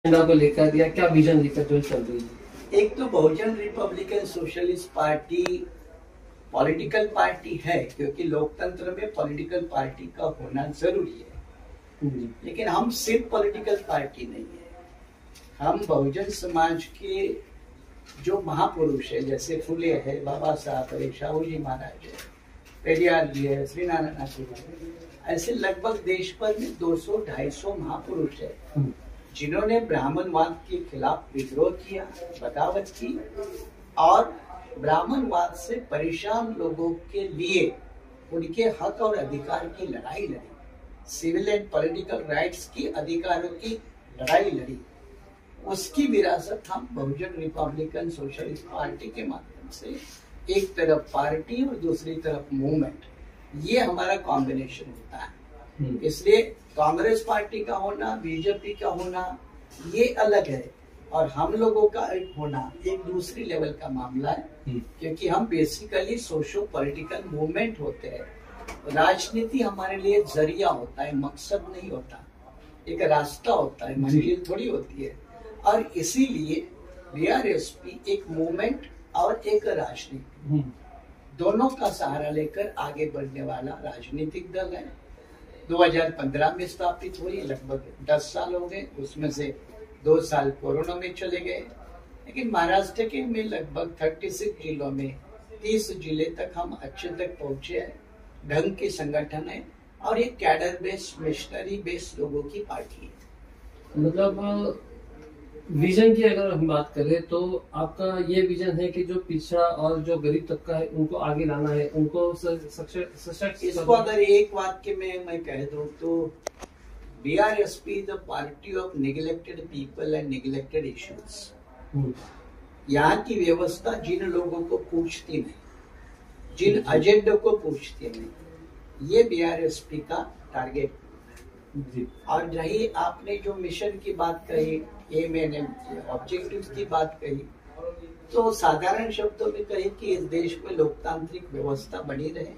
को लेकर या क्या विजन लेकर जो चल रही है? एक तो Bahujan Republican Socialist Party political party है, क्योंकि लोकतंत्र में पॉलिटिकल पार्टी का होना जरूरी है। लेकिन हम सिर्फ पॉलिटिकल पार्टी नहीं है। हम बहुजन समाज के जो महापुरुष है, जैसे फुले है, बाबा साहब है, शाहू जी महाराज है, पेरियार जी है, श्री नारायण जी है, ऐसे लगभग देश भर में 200-250 महापुरुष है जिन्होंने ब्राह्मणवाद के खिलाफ विद्रोह किया, बगावत की और ब्राह्मणवाद से परेशान लोगों के लिए उनके हक और अधिकार की लड़ाई लड़ी, सिविल एंड पॉलिटिकल राइट्स की अधिकारों की लड़ाई लड़ी। उसकी विरासत हम बहुजन रिपब्लिकन सोशलिस्ट पार्टी के माध्यम से, एक तरफ पार्टी और दूसरी तरफ मूवमेंट, ये हमारा कॉम्बिनेशन होता है। इसलिए कांग्रेस पार्टी का होना, बीजेपी का होना ये अलग है, और हम लोगों का एक होना एक दूसरी लेवल का मामला है, क्योंकि हम बेसिकली सोशो पॉलिटिकल मूवमेंट होते हैं। राजनीति हमारे लिए जरिया होता है, मकसद नहीं होता, एक रास्ता होता है, मंजिल थोड़ी होती है। और इसीलिए बीआरएसपी एक मूवमेंट और एक राजनीति दोनों का सहारा लेकर आगे बढ़ने वाला राजनीतिक दल है। 2015 में स्थापित हुई, लगभग 10 साल हो गए, उसमें से 2 साल कोरोना में चले गए। लेकिन महाराष्ट्र के में लगभग 36 जिलों में 30 जिले तक हम अच्छे तक पहुंचे हैं। ढंग के संगठन है और एक कैडर बेस्ड, मिशनरी बेस्ड लोगों की पार्टी है। मतलब विजन की अगर हम बात करें तो आपका ये विजन है कि जो पिछड़ा और जो गरीब तबका है उनको आगे लाना है, उनको सशक्त। इसको अगर एक वाक्य में मैं कह दूं तो BRSP the party of neglected people and neglected issues. यहाँ की व्यवस्था जिन लोगों को पूछती नहीं, जिन एजेंडों को पूछती नहीं, ये बीआरएसपी का टारगेट। और रही आपने जो मिशन की बात कही, एम एंड ऑब्जेक्टिव्स की बात कही, तो साधारण शब्दों में कही कि इस देश में लोकतांत्रिक व्यवस्था बनी रहे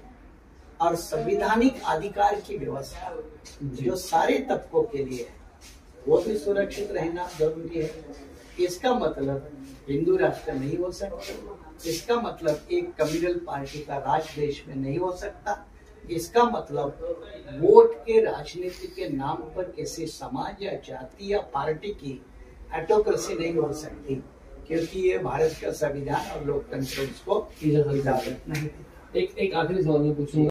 और संवैधानिक अधिकार की व्यवस्था जो सारे तबकों के लिए है वो भी सुरक्षित रहना जरूरी है। इसका मतलब हिंदू राष्ट्र नहीं हो सकता, इसका मतलब एक कम्युनल पार्टी का राज देश में नहीं हो सकता, इसका मतलब वोट के राजनीति के नाम पर किसी समाज या जाति या पार्टी की एटोक्रेसी नहीं हो सकती, क्योंकि ये भारत का संविधान और लोकतंत्र उसको इजाजत नहीं। एक आखिरी सवाल मैं पूछूंगा।